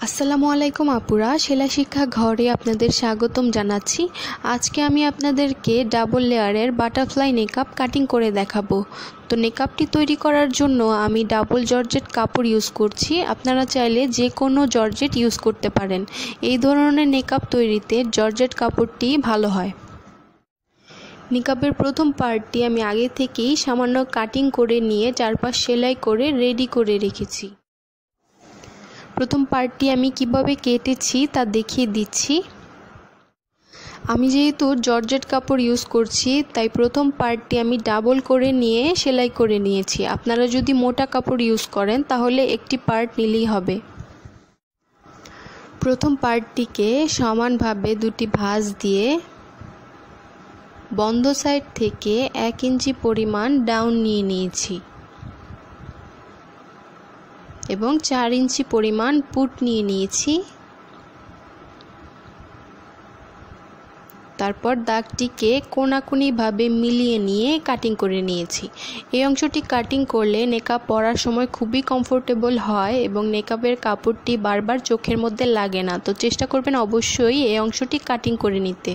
আসসালামু আলাইকুম আপুরা, সেলাই শিক্ষা ঘরে আপনাদের স্বাগতম জানাচ্ছি। আজকে আমি আপনাদেরকে ডাবল লেয়ারের বাটারফ্লাই নেকআপ কাটিং করে দেখাবো। তো নেকআপটি তৈরি করার জন্য আমি ডাবল জর্জেট কাপড় ইউজ করছি। আপনারা চাইলে যে কোনো জর্জেট ইউজ করতে পারেন। এই ধরনের নেকআপ তৈরিতে জর্জেট কাপড়টি ভালো হয়। নেকআপের প্রথম পার্টটি আমি আগে থেকেই সামান্য কাটিং করে নিয়ে চারপাশ সেলাই করে রেডি করে রেখেছি। প্রথম পার্টটি আমি কিভাবে কেটেছি তা দেখিয়ে দিচ্ছি। আমি যেহেতু জর্জেট কাপড় ইউজ করছি তাই প্রথম পার্টটি আমি ডাবল করে নিয়ে সেলাই করে নিয়েছি। আপনারা যদি মোটা কাপড় ইউজ করেন তাহলে একটি পার্ট নিলেই হবে। প্রথম পার্টটিকে সমানভাবে দুটি ভাঁজ দিয়ে বন্ধ সাইড থেকে 1 ইঞ্চি পরিমাণ ডাউন নিয়ে নিয়েছি এবং 4 ইঞ্চি পরিমাণ পুট নিয়ে নিয়েছি। তারপর দাগটিকে কোনাকুনিভাবে মিলিয়ে নিয়ে কাটিং করে নিয়েছি। এই অংশটি কাটিং করলে নেকআপ পরার সময় খুবই কমফোর্টেবল হয় এবং নেকআপের কাপড়টি বারবার চোখের মধ্যে লাগে না। তো চেষ্টা করবেন অবশ্যই এই অংশটি কাটিং করে নিতে।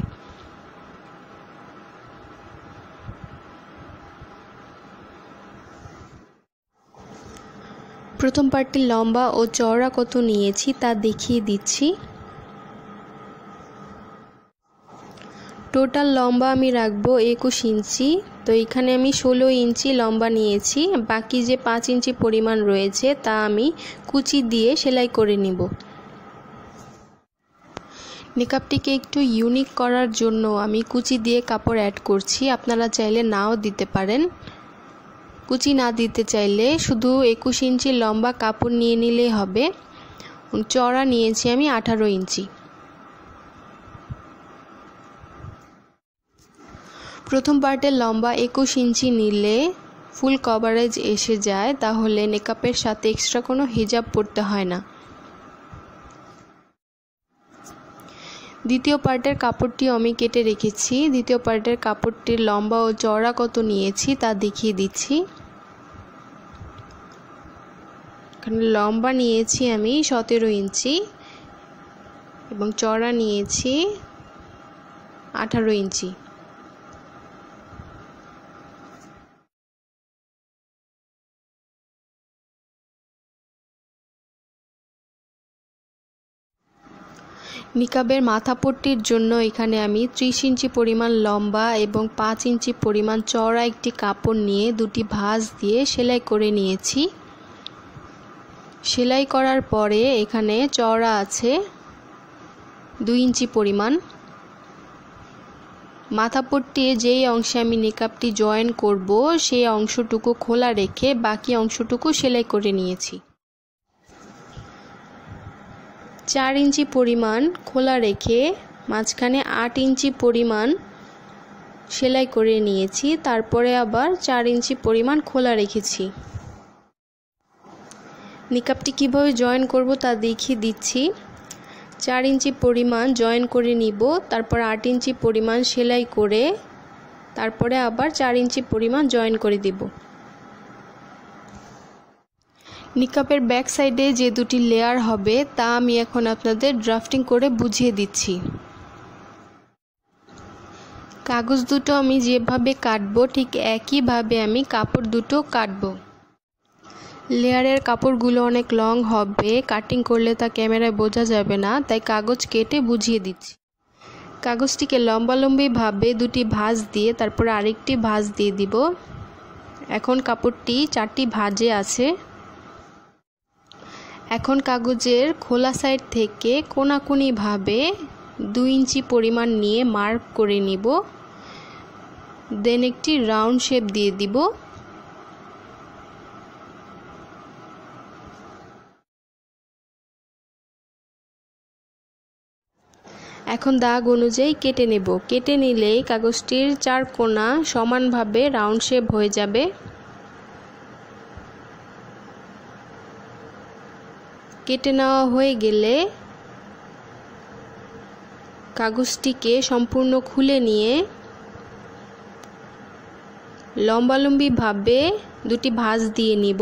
প্রথম পার্টটি লম্বা ও চওড়া কত নিয়েছি তা দেখিয়ে দিচ্ছি। টোটাল লম্বা আমি রাখবো 21 ইঞ্চি। তো এখানে আমি 16 ইঞ্চি লম্বা নিয়েছি। বাকি যে 5 ইঞ্চি পরিমাণ রয়েছে তা আমি কুচি দিয়ে সেলাই করে নিব। নেকআপটিকে একটু ইউনিক করার জন্য আমি কুচি দিয়ে কাপড় অ্যাড করছি। আপনারা চাইলে নাও দিতে পারেন। কুচি না দিতে চাইলে শুধু 21 ইঞ্চি লম্বা কাপড় নিয়ে নিলেই হবে। চওড়া নিয়েছি আমি 18 ইঞ্চি। প্রথম পার্টের লম্বা 21 ইঞ্চি নিলে ফুল কভারেজ এসে যায়, তাহলে নেকআপের সাথে এক্সট্রা কোনো হিজাব পরতে হয় না। দ্বিতীয় পার্টের কাপড়টি আমি কেটে রেখেছি। দ্বিতীয় পার্টের কাপড়টির লম্বা ও চওড়া কত নিয়েছি তা দেখিয়ে দিচ্ছি। এখানে লম্বা নিয়েছি আমি 17 ইঞ্চি এবং চওড়া নিয়েছি 18 ইঞ্চি। নিকাবের মাথাপট্টির জন্য এখানে আমি 30 ইঞ্চি পরিমাণ লম্বা এবং 5 ইঞ্চি পরিমাণ চওড়া একটি কাপড় নিয়ে দুটি ভাঁজ দিয়ে সেলাই করে নিয়েছি। সেলাই করার পরে এখানে চওড়া আছে 2 ইঞ্চি পরিমাণ। মাথাপট্টির যেই অংশে আমি নিকাবটি জয়েন করব সেই অংশটুকু খোলা রেখে বাকি অংশটুকু সেলাই করে নিয়েছি। 4 ইঞ্চি পরিমাণ খোলা রেখে মাঝখানে 8 ইঞ্চি পরিমাণ সেলাই করে নিয়েছি। তারপরে আবার 4 ইঞ্চি পরিমাণ খোলা রেখেছি। নিকাবটি কিভাবে জয়েন করব তা দেখিয়ে দিচ্ছি। 4 ইঞ্চি পরিমাণ জয়েন করে নিব, তারপর 8 ইঞ্চি পরিমাণ সেলাই করে তারপরে আবার 4 ইঞ্চি পরিমাণ জয়েন করে দিব। নিকাবের ব্যাক সাইডে যে দুটি লেয়ার হবে তা আমি এখন আপনাদের ড্রাফটিং করে বুঝিয়ে দিচ্ছি। কাগজ দুটো আমি যেভাবে কাটবো ঠিক একইভাবে আমি কাপড় দুটো কাটবো। লেয়ারের কাপড়গুলো অনেক লং হবে, কাটিং করলে তা ক্যামেরায় বোঝা যাবে না, তাই কাগজ কেটে বুঝিয়ে দিচ্ছি। কাগজটিকে লম্বালম্বিভাবে দুটি ভাঁজ দিয়ে তারপর আরেকটি ভাঁজ দিয়ে দিব। এখন কাপড়টি 4টি ভাঁজে আছে। এখন কাগজের খোলা সাইড থেকে কোনাকুনিভাবে 2 ইঞ্চি পরিমাণ নিয়ে মার্ক করে নিব, দেন একটি রাউন্ড শেপ দিয়ে দিব। এখন দাগ অনুযায়ী কেটে নেব। কেটে নিলেই কাগজটির 4 কোণা সমানভাবে রাউন্ড শেপ হয়ে যাবে। কেটে নেওয়া হয়ে গেলে কাগজটিকে সম্পূর্ণ খুলে নিয়ে লম্বালম্বিভাবে দুটি ভাঁজ দিয়ে নিব।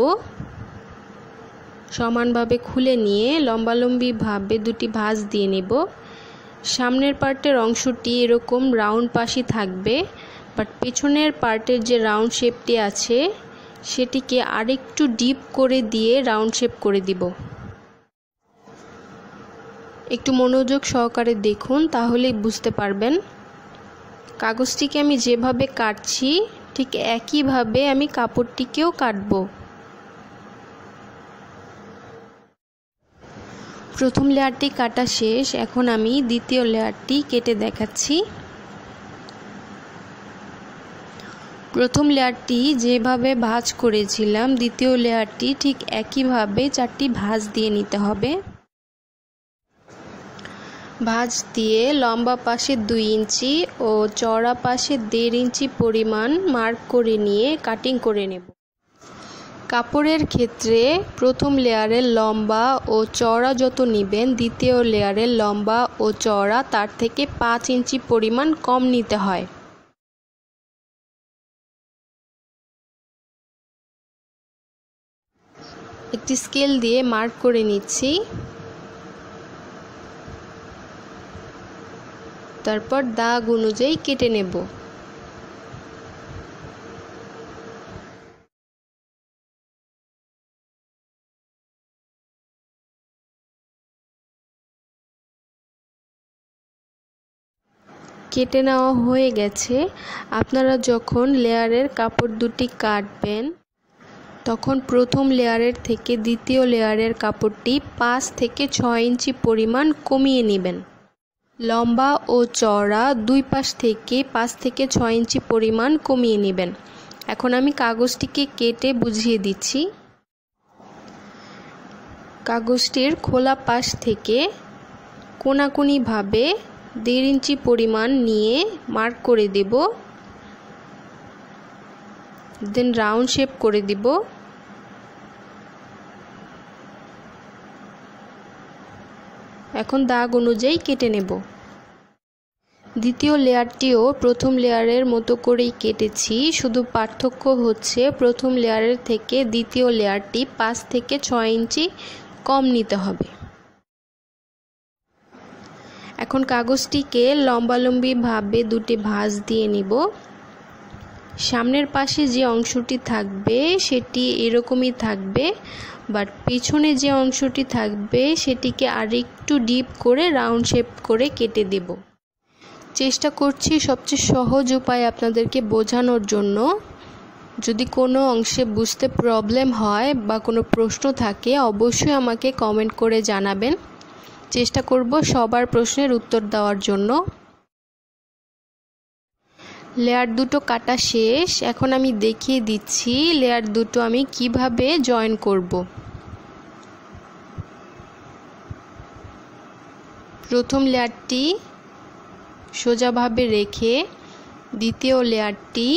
সমানভাবে খুলে নিয়ে লম্বালম্বিভাবে দুটি ভাঁজ দিয়ে নেব। সামনের পার্টের অংশটি এরকম রাউন্ড পাশই থাকবে, বাট পেছনের পার্টের যে রাউন্ড শেপটি আছে সেটিকে আরেকটু ডিপ করে দিয়ে রাউন্ড শেপ করে দিব। একটু মনোযোগ সহকারে দেখুন, তাহলেই বুঝতে পারবেন। কাগজটিকে আমি যেভাবে কাটছি ঠিক একইভাবে আমি কাপড়টিকেও কাটব। প্রথম লেয়ারটি কাটা শেষ, এখন আমি দ্বিতীয় লেয়ারটি কেটে দেখাচ্ছি। প্রথম লেয়ারটি যেভাবে ভাঁজ করেছিলাম দ্বিতীয় লেয়ারটি ঠিক একইভাবে 4টি ভাঁজ দিয়ে নিতে হবে। ভাঁজ দিয়ে লম্বা পাশে 2 ইঞ্চি ও চওড়া পাশে 1.5 ইঞ্চি পরিমাণ মার্ক করে নিয়ে কাটিং করে নেব। কাপড়ের ক্ষেত্রে প্রথম লেয়ারের লম্বা ও চওড়া যত নেবেন দ্বিতীয় লেয়ারের লম্বা ও চওড়া তার থেকে 5 ইঞ্চি পরিমাণ কম নিতে হয়। একটি স্কেল দিয়ে মার্ক করে নিচ্ছি, তারপর দাগ অনুযায়ী কেটে নেব। কেটে নেওয়া হয়ে গেছে। আপনারা যখন লেয়ারের কাপড় দুটি কাটবেন তখন প্রথম লেয়ারের থেকে দ্বিতীয় লেয়ারের কাপড়টি 5 থেকে 6 ইঞ্চি পরিমাণ কমিয়ে নেবেন। লম্বা ও চওড়া দুই পাশ থেকে 5 থেকে 6 ইঞ্চি পরিমাণ কমিয়ে নেবেন। এখন আমি কাগজটিকে কেটে বুঝিয়ে দিচ্ছি। কাগজটির খোলা পাশ থেকে কোনাকুনিভাবে 1.5 ইঞ্চি পরিমাণ নিয়ে মার্ক করে দেব, দেন রাউন্ড শেপ করে দিব। এখন দাগ অনুযায়ী কেটে নেব। দ্বিতীয় লেয়ারটিও প্রথম লেয়ারের মতো করেই কেটেছি, শুধু পার্থক্য হচ্ছে প্রথম লেয়ারের থেকে দ্বিতীয় লেয়ারটি 5 থেকে 6 ইঞ্চি কম নিতে হবে। এখন কাগজটিকে লম্বালম্বিভাবে দুটি ভাঁজ দিয়ে নিব। সামনের পাশে যে অংশটি থাকবে সেটি এরকমই থাকবে, বাট পিছনে যে অংশটি থাকবে সেটিকে আরেকটু ডিপ করে রাউন্ড শেপ করে কেটে দেব। চেষ্টা করছি সবচেয়ে সহজ উপায় আপনাদেরকে বোঝানোর জন্য। যদি কোনো অংশে বুঝতে প্রবলেম হয় বা কোনো প্রশ্ন থাকে অবশ্যই আমাকে কমেন্ট করে জানাবেন। চেষ্টা করব সবার প্রশ্নের উত্তর দেওয়ার জন্য। লেয়ার দুটো কাটা শেষ, এখন আমি দেখিয়ে দিচ্ছি লেয়ার দুটো আমি কিভাবে জয়েন করব। প্রথম লেয়ারটি সোজাভাবে রেখে দ্বিতীয় লেয়ারটি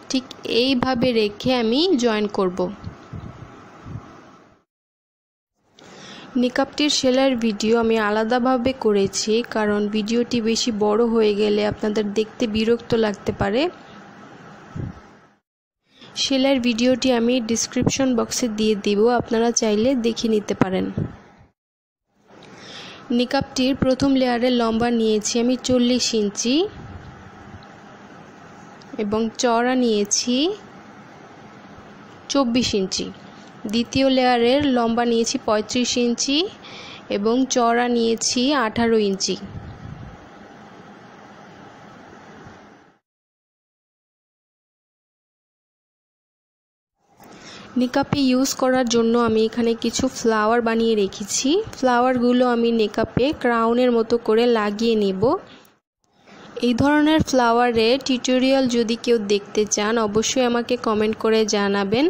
ঠিক এইভাবে রেখে আমি জয়েন করব। নিকাবটির সেলাইয়ের ভিডিও আমি আলাদাভাবে করেছি, কারণ ভিডিওটি বেশি বড় হয়ে গেলে আপনাদের দেখতে বিরক্ত লাগতে পারে। সেলাইয়ের ভিডিওটি আমি ডেসক্রিপশন বক্সে দিয়ে দিব, আপনারা চাইলে দেখে নিতে পারেন। নিকাবটির প্রথম লেয়ারের লম্বা নিয়েছি আমি 40 ইঞ্চি এবং চওড়া নিয়েছি 24 ইঞ্চি। দ্বিতীয় লেয়ারের লম্বা নিয়েছি 35 ইঞ্চি এবং চওড়া নিয়েছি 18 ইঞ্চি। নিকাপে ইউজ করার জন্য আমি এখানে কিছু ফ্লাওয়ার বানিয়ে রেখেছি। ফ্লাওয়ারগুলো আমি নিকাপে ক্রাউনের মতো করে লাগিয়ে নেব। এই ধরনের ফ্লাওয়ারের টিউটোরিয়াল যদি কেউ দেখতে চান অবশ্যই আমাকে কমেন্ট করে জানাবেন,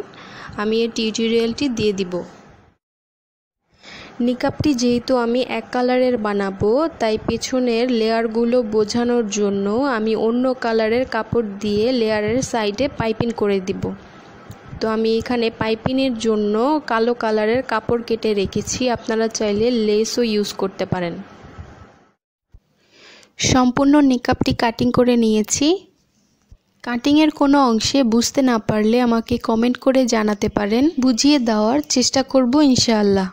আমি এই টিউটোরিয়ালটি দিয়ে দিব। নিকাবটি যেহেতু আমি এক কালারের বানাবো তাই পেছনের লেয়ারগুলো বোঝানোর জন্য আমি অন্য কালারের কাপড় দিয়ে লেয়ারের সাইডে পাইপিং করে দিব। তো আমি এখানে পাইপিংয়ের জন্য কালো কালারের কাপড় কেটে রেখেছি, আপনারা চাইলে লেসও ইউজ করতে পারেন। সম্পূর্ণ নিকাবটি কাটিং করে নিয়েছি। কাটিংয়ের কোনো অংশে বুঝতে না পারলে আমাকে কমেন্ট করে জানাতে পারেন, বুঝিয়ে দেওয়ার চেষ্টা করব ইনশাআল্লাহ।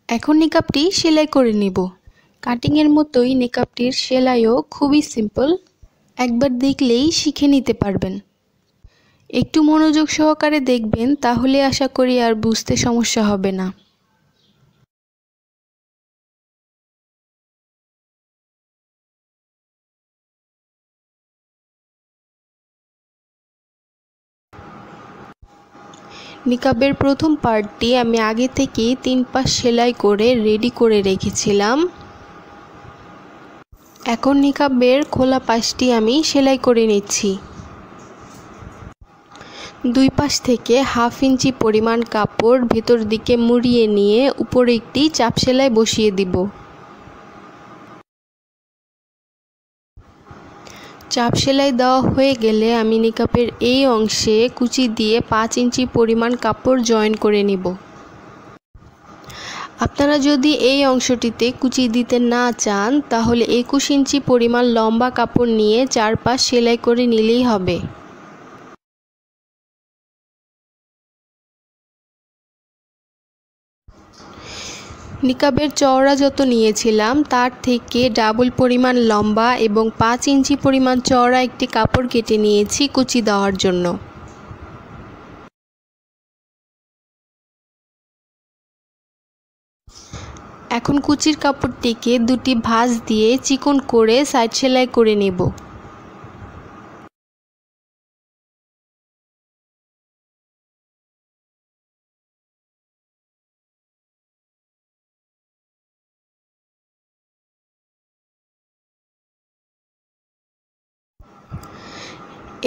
এখন নিকাবটি সেলাই করে নিব। কাটিংয়ের মতোই নিকাবটির সেলাইও খুবই সিম্পল, একবার দেখলেই শিখে নিতে পারবেন। একটু মনোযোগ সহকারে দেখবেন, তাহলে আশা করি আর বুঝতে সমস্যা হবে না। নিকাবের প্রথম পার্টটি আমি আগে থেকেই 3 পাশ সেলাই করে রেডি করে রেখেছিলাম। এখন নিকাবের খোলা পাশটি আমি সেলাই করে নিচ্ছি। 2 পাশ থেকে 1/2 ইঞ্চি পরিমাণ কাপড় ভেতর দিকে মুড়িয়ে নিয়ে উপরে একটি চাপ সেলাই বসিয়ে দিব। চাপ সেলাই দেওয়া হয়ে গেলে আমি নিকাবের এই অংশে কুচি দিয়ে 5 ইঞ্চি পরিমাণ কাপড় জয়েন করে নিব। আপনারা যদি এই অংশটিতে কুচি দিতে না চান, তাহলে 21 ইঞ্চি পরিমাণ লম্বা কাপড় নিয়ে 4 পাশ সেলাই করে নিলেই হবে। নিকাবের চওড়া যত নিয়েছিলাম তার থেকে ডাবল পরিমাণ লম্বা এবং 5 ইঞ্চি পরিমাণ চওড়া একটি কাপড় কেটে নিয়েছি কুচি দেওয়ার জন্য। এখন কুচির কাপড়টিকে দুটি ভাঁজ দিয়ে চিকন করে সাইড সেলাই করে নেব।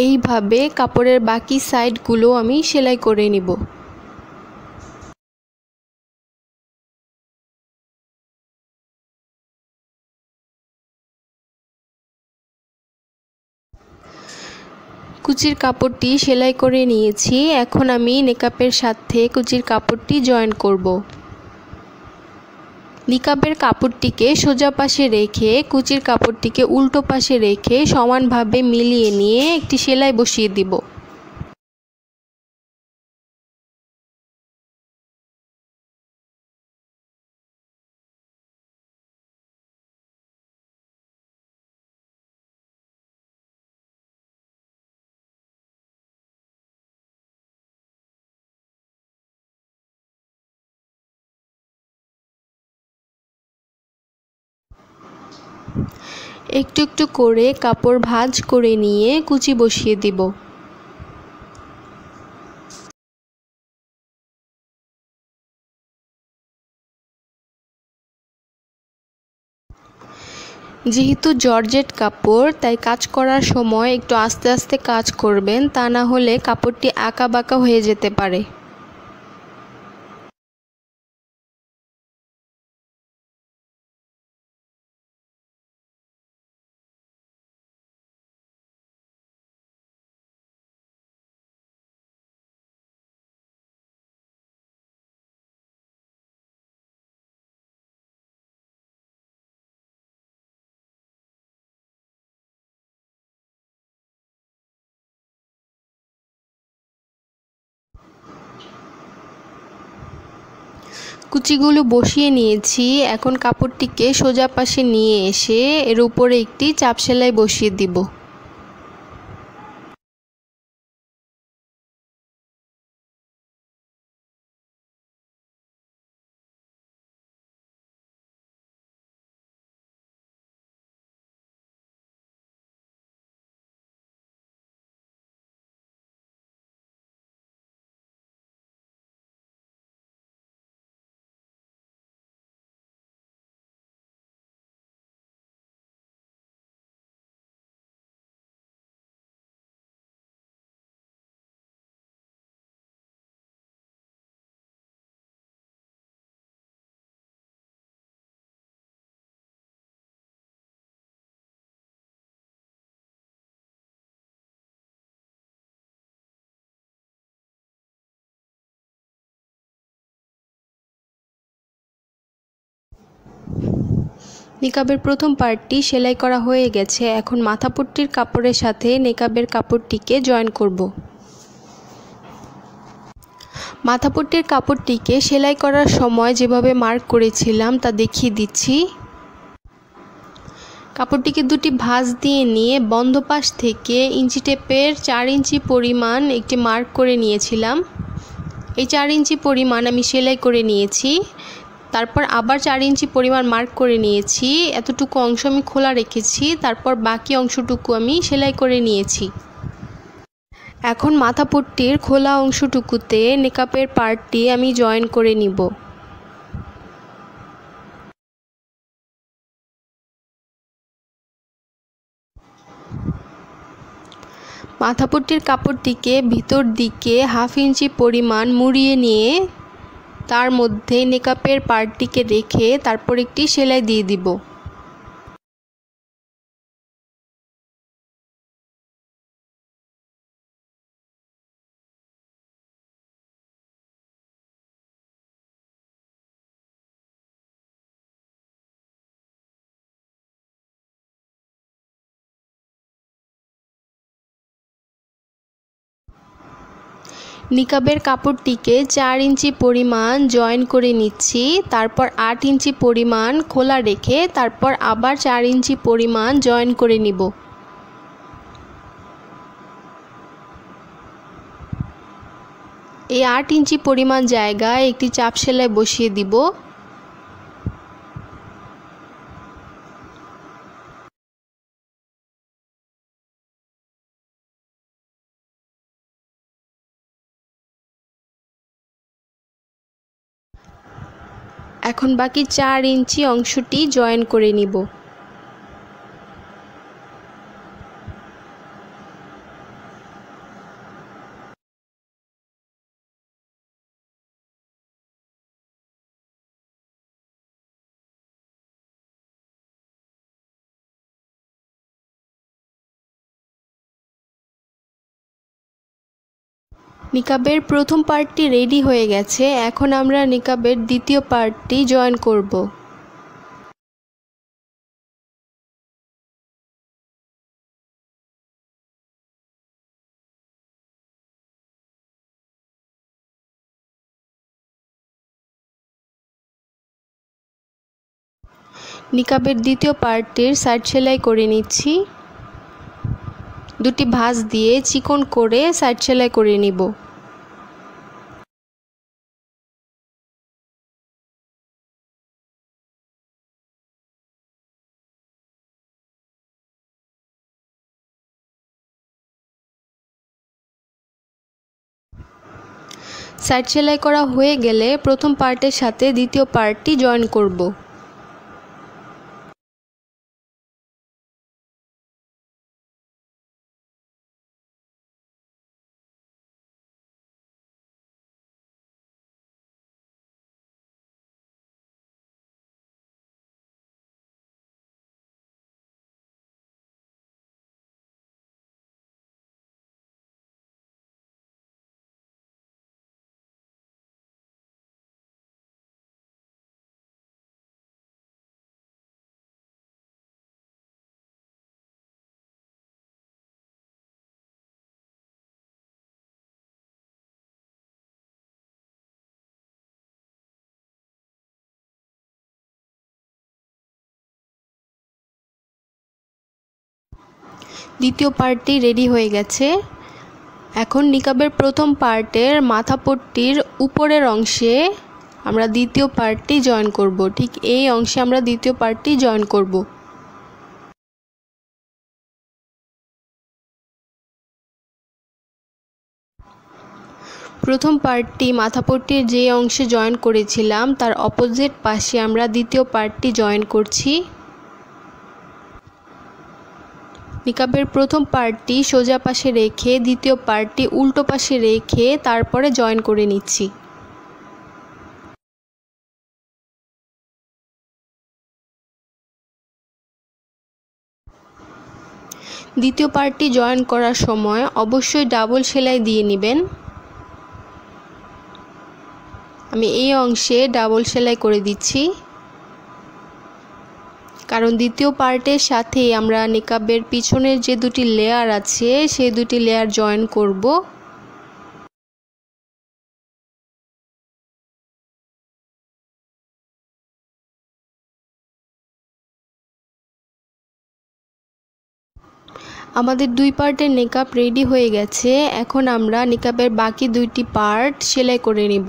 এইভাবে কাপড়ের বাকি সাইডগুলো আমি সেলাই করে নিব। কুচির কাপড়টি সেলাই করে নিয়েছি। এখন আমি নিকাবের সাথে কুচির কাপড়টি জয়েন করব। নিকাবের কাপড়টিকে সোজা পাশে রেখে কুচির কাপড়টিকে উল্টো পাশে রেখে সমানভাবে মিলিয়ে নিয়ে একটি সেলাই বসিয়ে দিব। একটু একটু করে কাপড় ভাঁজ করে নিয়ে কুচি বসিয়ে দিব। যেহেতু জর্জেট কাপড়, তাই কাজ করার সময় একটু আস্তে আস্তে কাজ করবেন, তা না হলে কাপড়টি আঁকা বাঁকা হয়ে যেতে পারে। কুচিগুলো বসিয়ে নিয়েছি। এখন কাপড়টিকে সোজা পাশে নিয়ে এসে এর উপরে একটি চাপ সেলাই বসিয়ে দিব। নিকাবের প্রথম পার্টটি সেলাই করা হয়ে গেছে। এখন মাথাপট্টির কাপড়ের সাথে নিকাবের কাপড়টিকে জয়েন করব। মাথাপট্টির কাপড়টিকে সেলাই করার সময় যেভাবে মার্ক করেছিলাম তা দেখিয়ে দিচ্ছি। কাপড়টিকে দুটি ভাঁজ দিয়ে নিয়ে বন্ধ পাশ থেকে ইঞ্চি টেপের 4 ইঞ্চি পরিমাণ একটি মার্ক করে নিয়েছিলাম। এই 4 ইঞ্চি পরিমাণ আমি সেলাই করে নিয়েছি। তারপর আবার 4 ইঞ্চি পরিমাণ মার্ক করে নিয়েছি। এতটুকু অংশ আমি খোলা রেখেছি, তারপর বাকি অংশটুকু আমি সেলাই করে নিয়েছি। এখন মাথাপট্টির খোলা অংশটুকুতে নিকাবের পার্টটি আমি জয়েন করে নিব। মাথাপট্টির কাপড়টিকে ভিতর দিকে 1/2 ইঞ্চি পরিমাণ মুড়িয়ে নিয়ে তার মধ্যে নিকাবের পার্টটিকে রেখে তারপর একটি সেলাই দিয়ে দিব। নিকাবের কাপড়টিকে 4 ইঞ্চি পরিমাণ জয়েন করে নিচ্ছি। তারপর 8 ইঞ্চি পরিমাণ খোলা রেখে তারপর আবার 4 ইঞ্চি পরিমাণ জয়েন করে নিব। এই 8 ইঞ্চি পরিমাণ জায়গায় একটি চাপ সেলাই বসিয়ে দিব। এখন বাকি 4 ইঞ্চি অংশটি জয়েন করে নিব। নিকাবের প্রথম পার্টটি রেডি হয়ে গেছে। এখন আমরা নিকাবের দ্বিতীয় পার্টটি জয়েন করব। নিকাবের দ্বিতীয় পার্টটির সাইড সেলাই করে নিচ্ছি। দুটি ভাঁজ দিয়ে চিকন করে সাইড সেলাই করে নিব। সাইড সেলাই করা হয়ে গেলে প্রথম পার্টের সাথে দ্বিতীয় পার্টটি জয়েন করব। দ্বিতীয় পার্টটি রেডি হয়ে গেছে। এখন নিকাবের প্রথম পার্টের মাথাপট্টির উপরের অংশে আমরা দ্বিতীয় পার্টটি জয়েন করব। ঠিক এই অংশে আমরা দ্বিতীয় পার্টটি জয়েন করব। প্রথম পার্টটি মাথাপট্টির যে অংশে জয়েন করেছিলাম তার অপোজিট পাশে আমরা দ্বিতীয় পার্টটি জয়েন করছি। নিকাবের প্রথম পার্টটি সোজা পাশে রেখে দ্বিতীয় পার্টটি উল্টো পাশে রেখে তারপরে জয়েন করে নিচ্ছি। দ্বিতীয় পার্টটি জয়েন করার সময় অবশ্যই ডাবল সেলাই দিয়ে নেবেন। আমি এই অংশে ডাবল সেলাই করে দিচ্ছি। কারণ দ্বিতীয় পার্টের সাথে আমরা নিকাবের পিছনের যে দুটি লেয়ার আছে সেই দুটি লেয়ার জয়েন করব। আমাদের দুই পার্টের নিকাব রেডি হয়ে গেছে। এখন আমরা নিকাবের বাকি দুইটি পার্ট সেলাই করে নিব।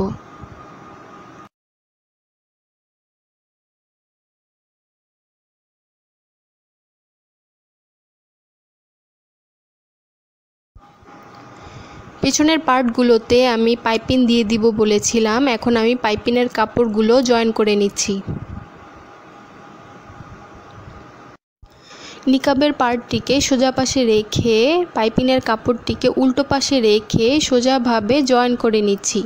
পেছনের পার্টগুলোতে আমি পাইপিং দিয়ে দিব বলেছিলাম। এখন আমি পাইপিংয়ের কাপড়গুলো জয়েন করে নিচ্ছি। নিকাবের পার্টটিকে সোজা পাশে রেখে পাইপিংয়ের কাপড়টিকে উল্টো পাশে রেখে সোজাভাবে জয়েন করে নিচ্ছি।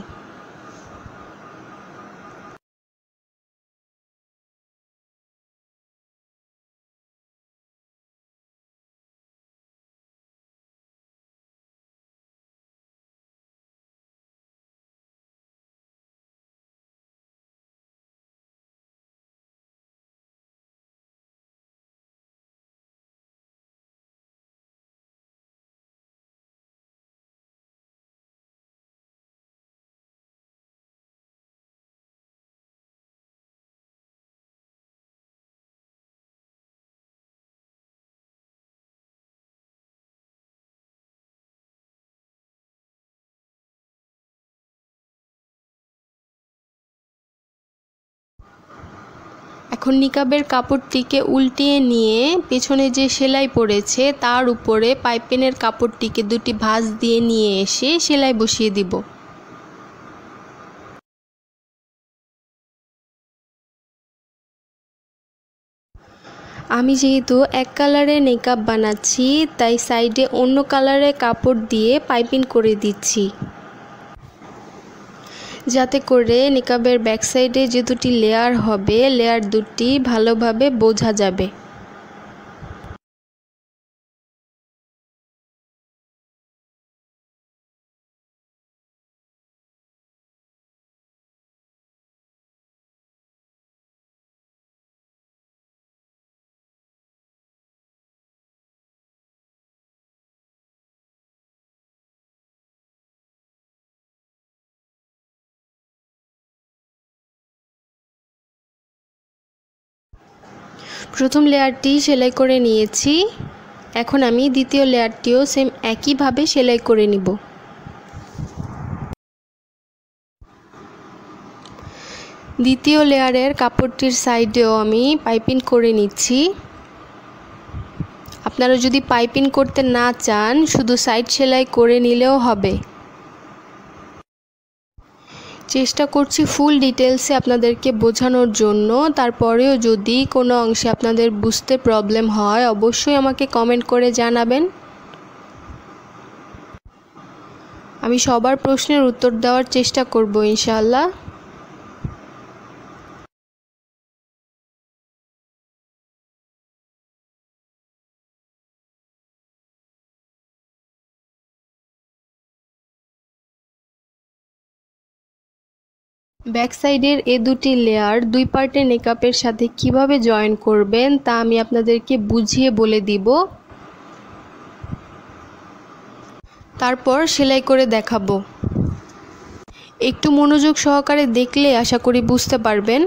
এখন নিকাবের কাপড়টিকে উল্টিয়ে নিয়ে পেছনে যে সেলাই পড়েছে তার উপরে পাইপিংয়ের কাপড়টিকে দুটি ভাঁজ দিয়ে নিয়ে এসে সেলাই বসিয়ে দিব। আমি যেহেতু এক কালারের নিকাব বানাচ্ছি তাই সাইডে অন্য কালারের কাপড় দিয়ে পাইপিং করে দিচ্ছি, যাতে করে নিকাবের ব্যাক সাইডে যে দুটি লেয়ার হবে লেয়ার দুটি ভালোভাবে বোঝা যাবে। প্রথম লেয়ারটি সেলাই করে নিয়েছি। এখন আমি দ্বিতীয় লেয়ারটিও সেম একইভাবে সেলাই করে নিব। দ্বিতীয় লেয়ারের কাপড়টির সাইডেও আমি পাইপিং করে নিচ্ছি। আপনারা যদি পাইপিং করতে না চান শুধু সাইড সেলাই করে নিলেও হবে। চেষ্টা করছি ফুল ডিটেলসে আপনাদেরকে বোঝানোর জন্য। তারপরেও যদি কোনো অংশে আপনাদের বুঝতে প্রবলেম হয় অবশ্যই আমাকে কমেন্ট করে জানাবেন। আমি সবার প্রশ্নের উত্তর দেওয়ার চেষ্টা করব ইনশাআল্লাহ। ব্যাক সাইডের এ দুটি লেয়ার দুই পার্টের নিকাবের সাথে কিভাবে জয়েন করবেন তা আমি আপনাদেরকে বুঝিয়ে বলে দিব, তারপর সেলাই করে দেখাবো। একটু মনোযোগ সহকারে দেখলে আশা করি বুঝতে পারবেন।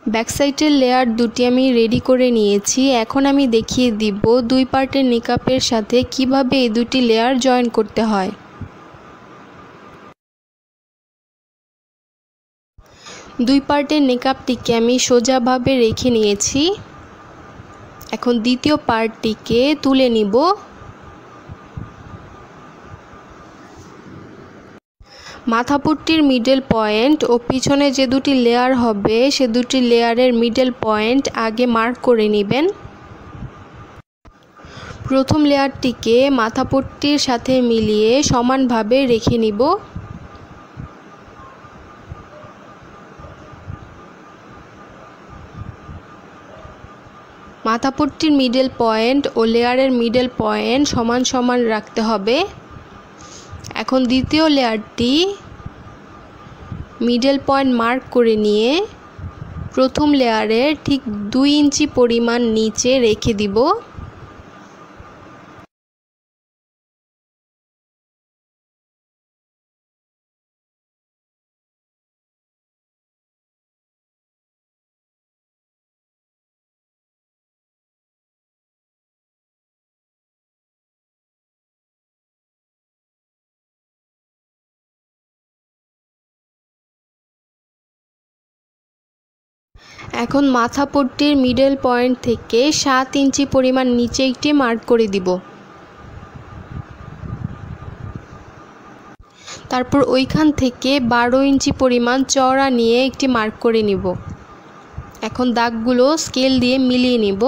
ব্যাক সাইডের লেয়ার দুটি আমি রেডি করে নিয়েছি। এখন আমি দেখিয়ে দিব দুই পার্টের নিকাবের সাথে কিভাবে এই দুটি লেয়ার জয়েন করতে হয়। দুই পার্টের নিকাবটিকে আমি সোজাভাবে রেখে নিয়েছি। এখন দ্বিতীয় পার্টটিকে তুলে নিব। মাথাপট্টির মিডল পয়েন্ট ও পিছনে যে দুটি লেয়ার হবে সে দুটি লেয়ারের মিডল পয়েন্ট আগে মার্ক করে নেবেন। প্রথম লেয়ারটিকে মাথাপট্টির সাথে মিলিয়ে সমানভাবে রেখে নিব। মাথাপট্টির মিডল পয়েন্ট ও লেয়ারের মিডল পয়েন্ট সমান সমান রাখতে হবে। এখন দ্বিতীয় লেয়ারটি মিডল পয়েন্ট মার্ক করে নিয়ে প্রথম লেয়ারের ঠিক 2 ইঞ্চি পরিমাণ নিচে রেখে দিব। এখন মাথাপট্টির মিডল পয়েন্ট থেকে 7 ইঞ্চি পরিমাণ নিচে একটি মার্ক করে দিব। তারপর ওইখান থেকে 12 ইঞ্চি পরিমাণ চওড়া নিয়ে একটি মার্ক করে নিব। এখন দাগগুলো স্কেল দিয়ে মিলিয়ে নিব।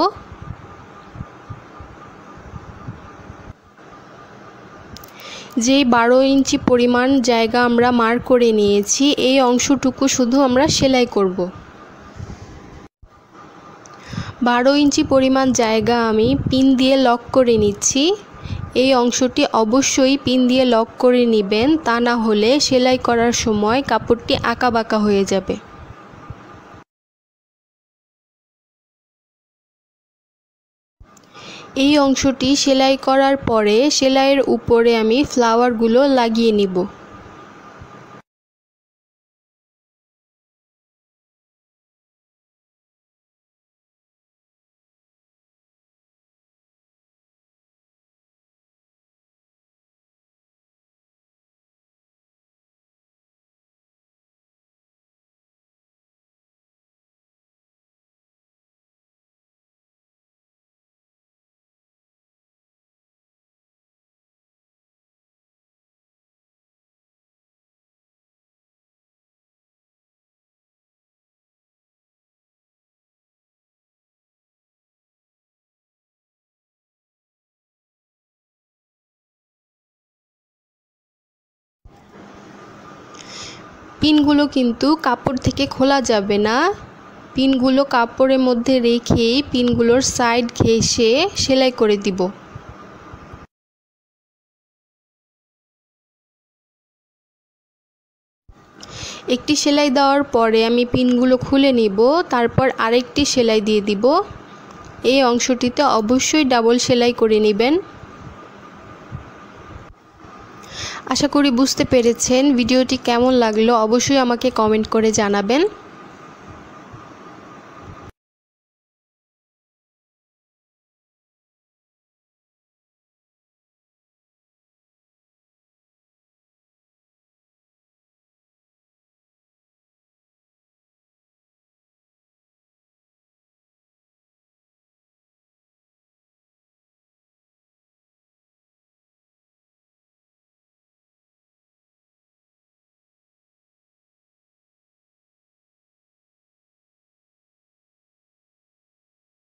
যেই 12 ইঞ্চি পরিমাণ জায়গা আমরা মার্ক করে নিয়েছি, এই অংশটুকু শুধু আমরা সেলাই করব। 12 ইঞ্চি পরিমাণ জায়গা আমি পিন দিয়ে লক করে নিচ্ছি। এই অংশটি অবশ্যই পিন দিয়ে লক করে নেবেন, তা না হলে সেলাই করার সময় কাপড়টি আঁকাবাঁকা হয়ে যাবে। এই অংশটি সেলাই করার পরে সেলাইয়ের উপরে আমি ফ্লাওয়ারগুলো লাগিয়ে নিব। পিনগুলো কিন্তু কাপড় থেকে খোলা যাবে না। পিনগুলো কাপড়ের মধ্যে রেখেই পিনগুলোর সাইড ঘেঁষে সেলাই করে দিব। একটি সেলাই দেওয়ার পরে আমি পিনগুলো খুলে নিব, তারপর আরেকটি সেলাই দিয়ে দিব। এই অংশটিতে অবশ্যই ডাবল সেলাই করে নেবেন। আশা করি বুঝতে পেরেছেন। ভিডিওটি কেমন লাগলো অবশ্যই আমাকে কমেন্ট করে জানাবেন।